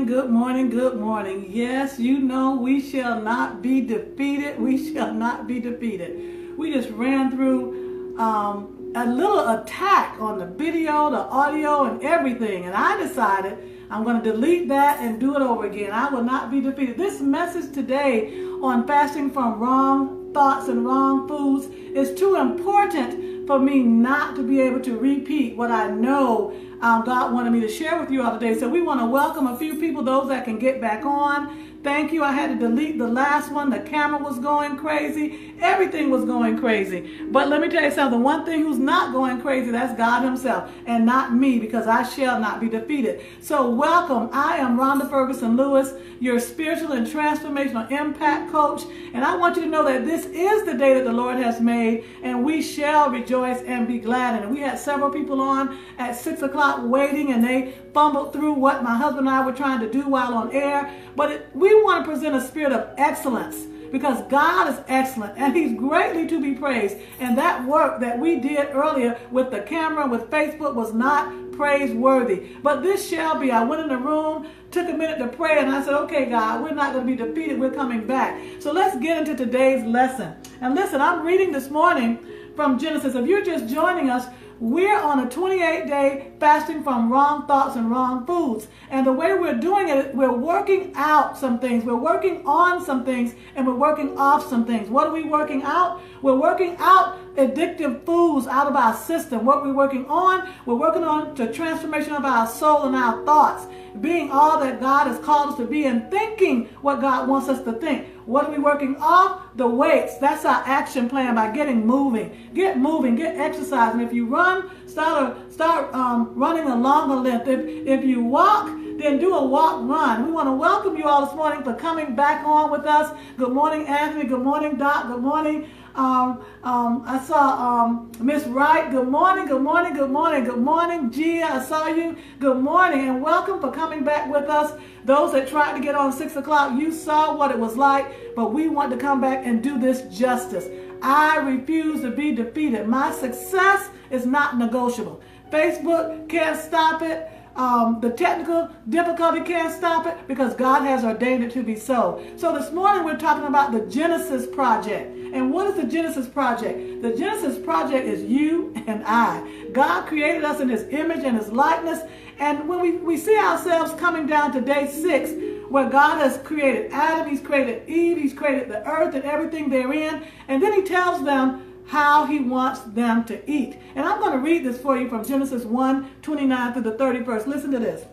Good morning, good morning. Yes, you know we shall not be defeated. We shall not be defeated. We just ran through a little attack on the video, the audio, and everything. And I decided I'm going to delete that and do it over again. I will not be defeated. This message today on fasting from wrong thoughts and wrong foods is too important for me not to be able to repeat what I know God wanted me to share with you all today. So we want to welcome a few people, those that can get back on. Thank you. I had to delete the last one. The camera was going crazy. Everything was going crazy. But let me tell you something. One thing who's not going crazy, that's God himself and not me, because I shall not be defeated. So welcome. I am Rhonda Ferguson-Lewis, your spiritual and transformational impact coach. And I want you to know that this is the day that the Lord has made, and we shall rejoice and be glad in it. We had several people on at 6 o'clock waiting, and they fumbled through what my husband and I were trying to do while on air. But we want to present a spirit of excellence, because God is excellent and he's greatly to be praised. And that work that we did earlier with the camera and with Facebook was not praiseworthy. But this shall be. I went in the room, took a minute to pray, and I said, okay, God, we're not going to be defeated. We're coming back. So let's get into today's lesson. And listen, I'm reading this morning from Genesis. If you're just joining us, we're on a 28-day fasting from wrong thoughts and wrong foods. And the way we're doing it, we're working out some things. We're working on some things, and we're working off some things. What are we working out? We're working out addictive foods out of our system. What we're working on the transformation of our soul and our thoughts, being all that God has called us to be and thinking what God wants us to think. What are we working off? The weights. That's our action plan by getting moving. Get moving, get exercising. If you run, start running a longer length. If you walk, then do a walk run. We want to welcome you all this morning for coming back on with us. Good morning, Anthony. Good morning, Doc. Good morning. I saw Miss Wright. Good morning, good morning, good morning, good morning. Gia, I saw you. Good morning, and welcome for coming back with us. Those that tried to get on 6 o'clock, you saw what it was like, but we want to come back and do this justice. I refuse to be defeated. My success is not negotiable. Facebook can't stop it. The technical difficulty can't stop it, because God has ordained it to be so. So this morning we're talking about the Genesis Project. And what is the Genesis Project? The Genesis Project is you and I. God created us in his image and his likeness. And when we see ourselves coming down to day 6, where God has created Adam, he's created Eve, he's created the earth and everything therein. And then he tells them how he wants them to eat. And I'm going to read this for you from Genesis 1:29 through the 31st. Listen to this.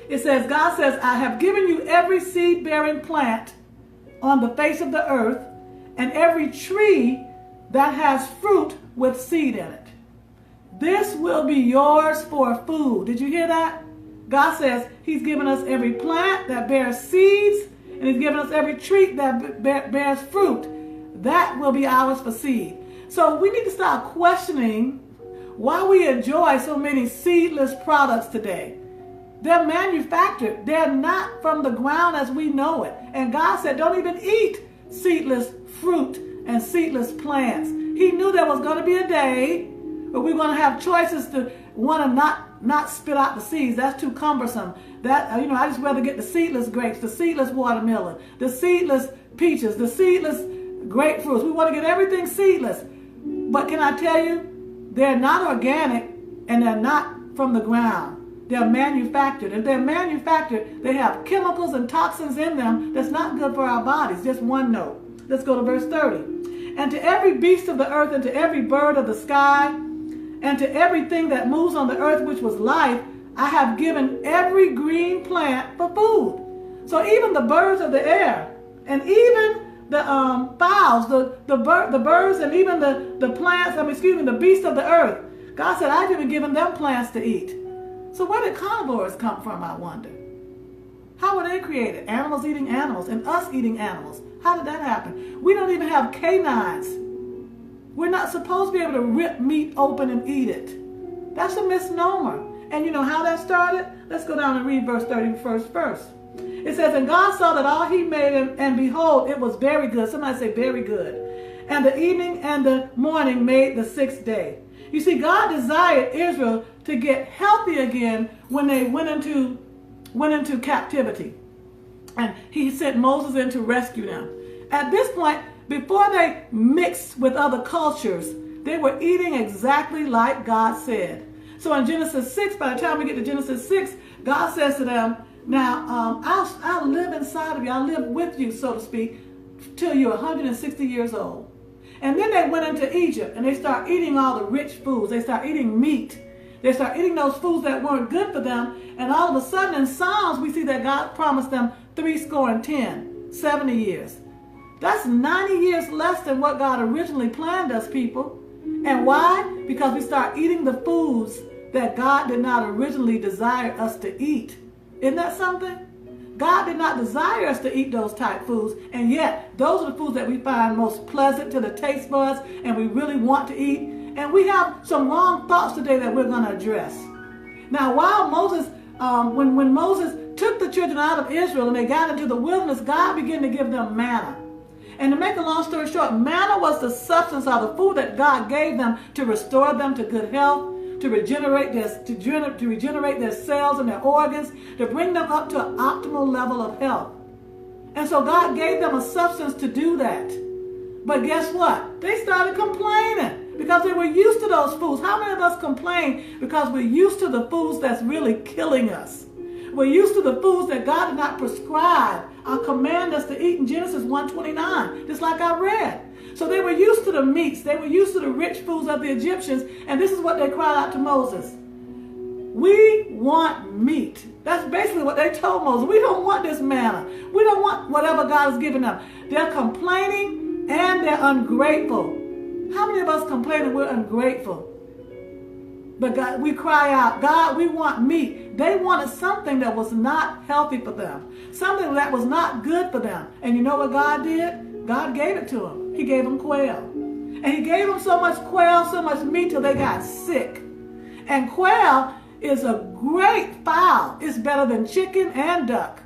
It says, God says, I have given you every seed-bearing plant on the face of the earth, and every tree that has fruit with seed in it. This will be yours for food. Did you hear that? God says he's given us every plant that bears seeds, and he's given us every tree that bears fruit. That will be ours for seed. So we need to start questioning why we enjoy so many seedless products today. They're manufactured. They're not from the ground as we know it. And God said, don't even eat seedless fruit and seedless plants. He knew there was going to be a day where we're going to have choices to want to not spit out the seeds. That's too cumbersome. I just rather get the seedless grapes, the seedless watermelon, the seedless peaches, the seedless grapefruits. We want to get everything seedless. But can I tell you, they're not organic and they're not from the ground. They're manufactured. If they're manufactured, they have chemicals and toxins in them that's not good for our bodies. Just one note. Let's go to verse 30. And to every beast of the earth, and to every bird of the sky, and to everything that moves on the earth which was life, I have given every green plant for food. So even the birds of the air, and even the fowls, the birds, and even the plants, the beasts of the earth. God said, I've even given them plants to eat. So where did carnivores come from, I wonder? How were they created? Animals eating animals and us eating animals. How did that happen? We don't even have canines. We're not supposed to be able to rip meat open and eat it. That's a misnomer. And you know how that started? Let's go down and read verse 31st verse. It says, and God saw that all he made, and behold, it was very good. Somebody say very good. And the evening and the morning made the 6th day. You see, God desired Israel to get healthy again when they went into went into captivity. And he sent Moses in to rescue them. At this point, before they mixed with other cultures, they were eating exactly like God said. So in Genesis 6, by the time we get to Genesis 6, God says to them, now I'll live inside of you. I'll live with you, so to speak, till you're 160 years old. And then they went into Egypt and they start eating all the rich foods. They start eating meat. They start eating those foods that weren't good for them. And all of a sudden in Psalms, we see that God promised them 70 years. That's 90 years less than what God originally planned us, people. And why? Because we start eating the foods that God did not originally desire us to eat. Isn't that something? God did not desire us to eat those type foods, and yet those are the foods that we find most pleasant to the taste buds and we really want to eat. And we have some wrong thoughts today that we're going to address. Now, while Moses, when Moses took the children out of Israel and they got into the wilderness, God began to give them manna. And to make a long story short, manna was the substance of the food that God gave them to restore them to good health, to regenerate their cells and their organs, to bring them up to an optimal level of health. And so God gave them a substance to do that. But guess what? They started complaining because they were used to those foods. How many of us complain because we're used to the foods that's really killing us? We're used to the foods that God did not prescribe or command us to eat in Genesis 1:29, just like I read. So they were used to the meats. They were used to the rich foods of the Egyptians. And this is what they cried out to Moses. We want meat. That's basically what they told Moses. We don't want this manna. We don't want whatever God has given them. They're complaining and they're ungrateful. How many of us complain and we're ungrateful? But God, we cry out, God, we want meat. They wanted something that was not healthy for them. Something that was not good for them. And you know what God did? God gave it to them. He gave them quail. And he gave them so much quail, so much meat till they got sick. And quail is a great fowl. It's better than chicken and duck.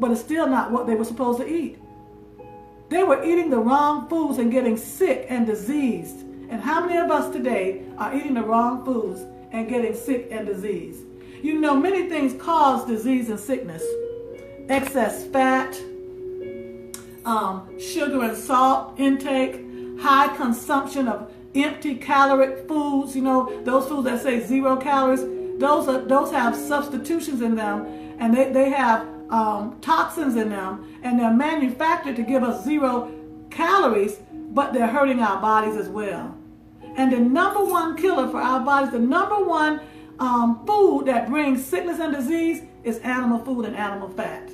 But it's still not what they were supposed to eat. They were eating the wrong foods and getting sick and diseased. And how many of us today are eating the wrong foods and getting sick and diseased? You know, many things cause disease and sickness. Excess fat, sugar and salt intake, high consumption of empty caloric foods, you know, those foods that say 0 calories, those have substitutions in them, and they have toxins in them, and they're manufactured to give us 0 calories, but they're hurting our bodies as well. And the number one killer for our bodies, the number one food that brings sickness and disease is animal food and animal fat.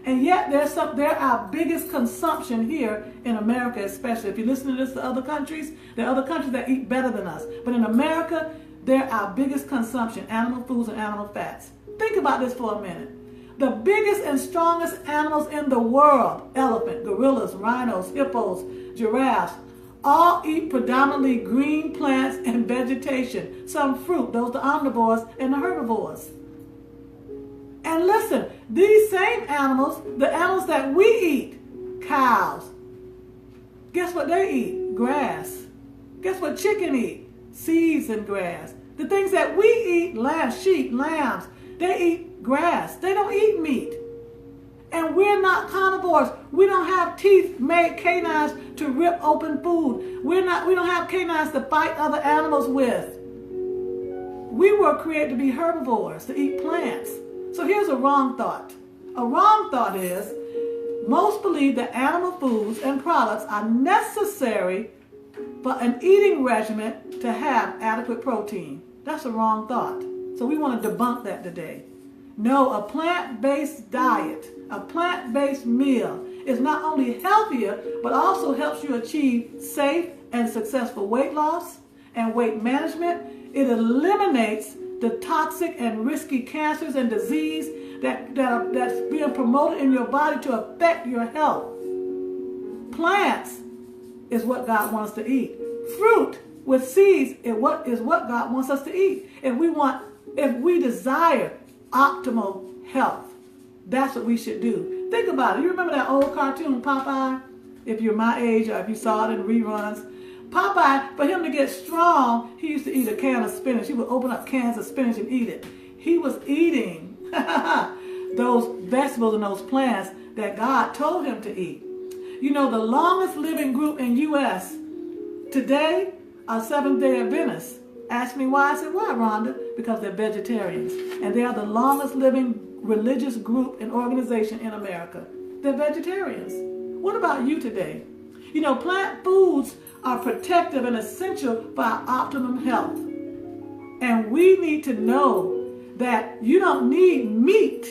And yet they're our biggest consumption here in America, especially. If you listen to this to other countries, there are other countries that eat better than us. But in America, they're our biggest consumption, animal foods and animal fats. Think about this for a minute. The biggest and strongest animals in the world, elephant, gorillas, rhinos, hippos, giraffes, all eat predominantly green plants and vegetation, some fruit, those the omnivores and the herbivores. And listen, these same animals, the animals that we eat, cows, guess what they eat? Grass. Guess what chicken eat? Seeds and grass. The things that we eat, lambs, sheep, lambs, they eat grass. They don't eat meat. And we're not carnivores. We don't have teeth made canines to rip open food. We don't have canines to fight other animals with. We were created to be herbivores, to eat plants. So here's a wrong thought. A wrong thought is, most believe that animal foods and products are necessary for an eating regimen to have adequate protein. That's a wrong thought. So we want to debunk that today. No, a plant-based diet, a plant-based meal is not only healthier, but also helps you achieve safe and successful weight loss and weight management. It eliminates the toxic and risky cancers and disease that's being promoted in your body to affect your health. Plants is what God wants to eat. Fruit with seeds is what God wants us to eat. If we desire optimal health, that's what we should do. Think about it. You remember that old cartoon, Popeye? If you're my age or if you saw it in reruns. Popeye, for him to get strong, he used to eat a can of spinach. He would open up cans of spinach and eat it. He was eating those vegetables and those plants that God told him to eat. You know, the longest living group in U.S. today are Seventh-day Adventists. Ask me why. I said, why, Rhonda? Because they're vegetarians. And they are the longest living religious group and organization in America. They're vegetarians. What about you today? You know, plant foods are protective and essential for our optimum health. And we need to know that you don't need meat.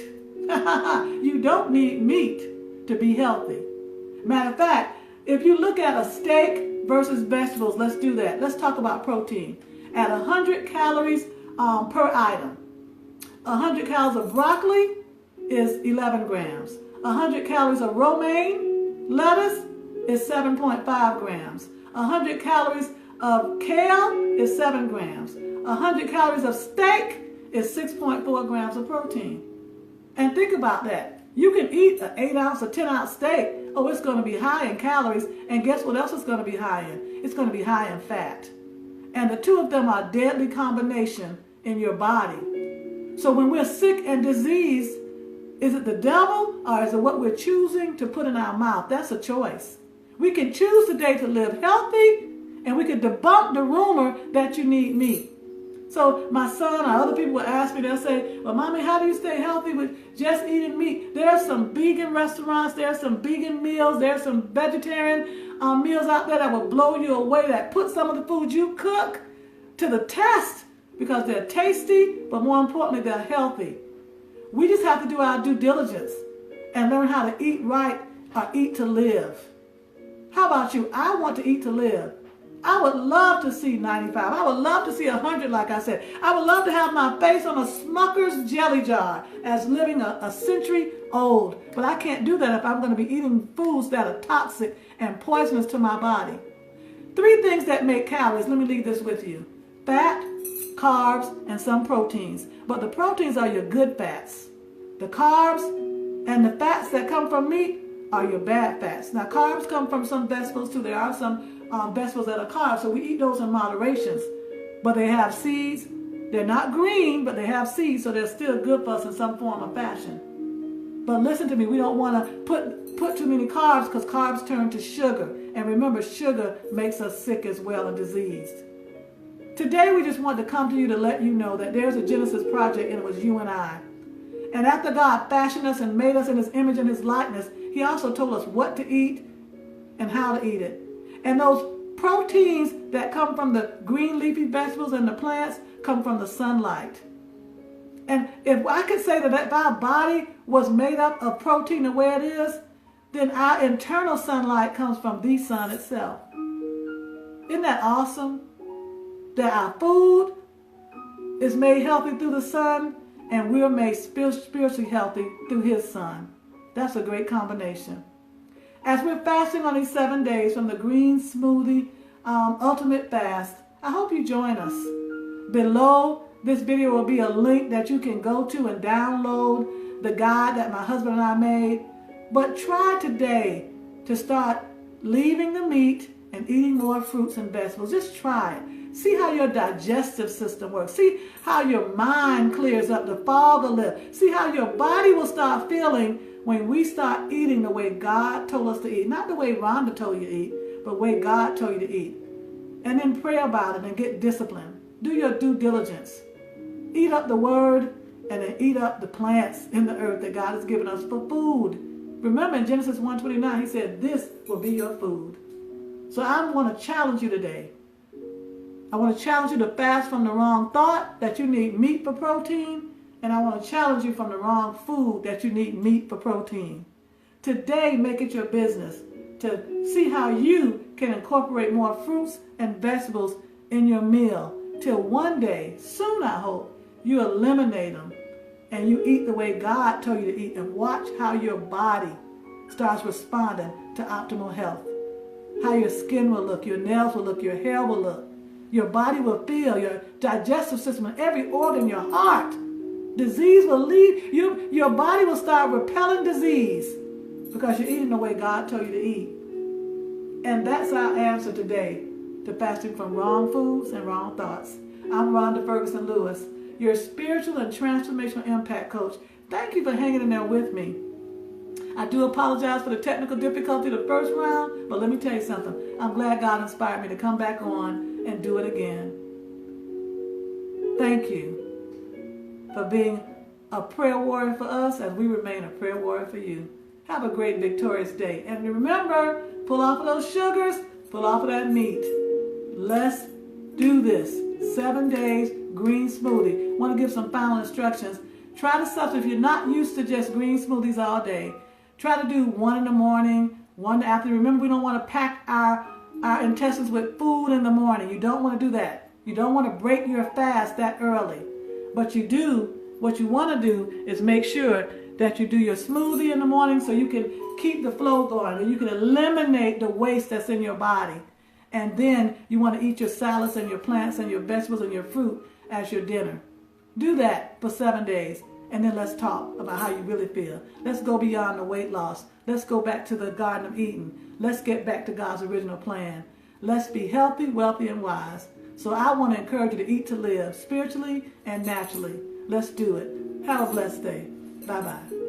You don't need meat to be healthy. Matter of fact, if you look at a steak versus vegetables, let's do that. Let's talk about protein. At 100 calories per item. 100 calories of broccoli is 11 grams. 100 calories of romaine lettuce is 7.5 grams. 100 calories of kale is 7 grams. 100 calories of steak is 6.4 grams of protein. And think about that. You can eat an 8-ounce or 10-ounce steak. Oh, it's going to be high in calories. And guess what else it's going to be high in? It's going to be high in fat. And the two of them are a deadly combination in your body. So when we're sick and diseased, is it the devil or is it what we're choosing to put in our mouth? That's a choice. We can choose today to live healthy, and we can debunk the rumor that you need meat. So my son or other people will ask me, they'll say, well, Mommy, how do you stay healthy with just eating meat? There are some vegan restaurants, there are some vegan meals, there are some vegetarian meals out there that will blow you away, that put some of the food you cook to the test because they're tasty, but more importantly, they're healthy. We just have to do our due diligence and learn how to eat right or eat to live. How about you? I want to eat to live. I would love to see 95. I would love to see 100, like I said. I would love to have my face on a Smucker's jelly jar as living a century old. But I can't do that if I'm going to be eating foods that are toxic and poisonous to my body. 3 things that make calories. Let me leave this with you. Fat, carbs, and some proteins. But the proteins are your good fats. The carbs and the fats that come from meat are your bad fats. Now, carbs come from some vegetables too. There are some vegetables that are carbs, so we eat those in moderations. But they have seeds. They're not green, but they have seeds, so they're still good for us in some form or fashion. But listen to me, we don't want to put too many carbs because carbs turn to sugar. And remember, sugar makes us sick as well and diseased. Today, we just want to come to you to let you know that there's a Genesis project, and it was you and I. And after God fashioned us and made us in his image and his likeness, he also told us what to eat and how to eat it. And those proteins that come from the green leafy vegetables and the plants come from the sunlight. And if I could say that if our body was made up of protein the way it is, then our internal sunlight comes from the sun itself. Isn't that awesome? That our food is made healthy through the sun, and we're made spiritually healthy through his son. That's a great combination. As we're fasting on these 7 days from the Green Smoothie Ultimate Fast, I hope you join us. Below this video will be a link that you can go to and download the guide that my husband and I made. But try today to start leaving the meat and eating more fruits and vegetables. Just try it. See how your digestive system works. See how your mind clears up, the fog will lift. See how your body will start feeling when we start eating the way God told us to eat. Not the way Rhonda told you to eat, but the way God told you to eat. And then pray about it and get disciplined. Do your due diligence. Eat up the word and then eat up the plants in the earth that God has given us for food. Remember in Genesis 1:29, he said, this will be your food. So I want to challenge you today. I want to challenge you to fast from the wrong thought that you need meat for protein. And I want to challenge you from the wrong food that you need meat for protein. Today, make it your business to see how you can incorporate more fruits and vegetables in your meal. Till one day, soon I hope, you eliminate them and you eat the way God told you to eat, and watch how your body starts responding to optimal health. How your skin will look, your nails will look, your hair will look. Your body will feel, your digestive system, and every organ, your heart. Disease will leave. Your body will start repelling disease because you're eating the way God told you to eat. And that's our answer today to fasting from wrong foods and wrong thoughts. I'm Rhonda Ferguson-Lewis, your spiritual and transformational impact coach. Thank you for hanging in there with me. I do apologize for the technical difficulty the first round, but let me tell you something. I'm glad God inspired me to come back on and do it again. Thank you for being a prayer warrior for us as we remain a prayer warrior for you. Have a great, victorious day. And remember, pull off of those sugars, pull off of that meat. Let's do this. 7 days, green smoothie. Want to give some final instructions. Try to substitute. If you're not used to just green smoothies all day, try to do one in the morning, one in the afternoon. Remember, we don't want to pack our intestines with food in the morning. You don't want to do that. You don't want to break your fast that early. But you do, what you want to do is make sure that you do your smoothie in the morning so you can keep the flow going and you can eliminate the waste that's in your body. And then you want to eat your salads and your plants and your vegetables and your fruit as your dinner. Do that for 7 days. And then let's talk about how you really feel. Let's go beyond the weight loss. Let's go back to the Garden of Eden. Let's get back to God's original plan. Let's be healthy, wealthy, and wise. So I want to encourage you to eat to live, spiritually and naturally. Let's do it. Have a blessed day. Bye-bye.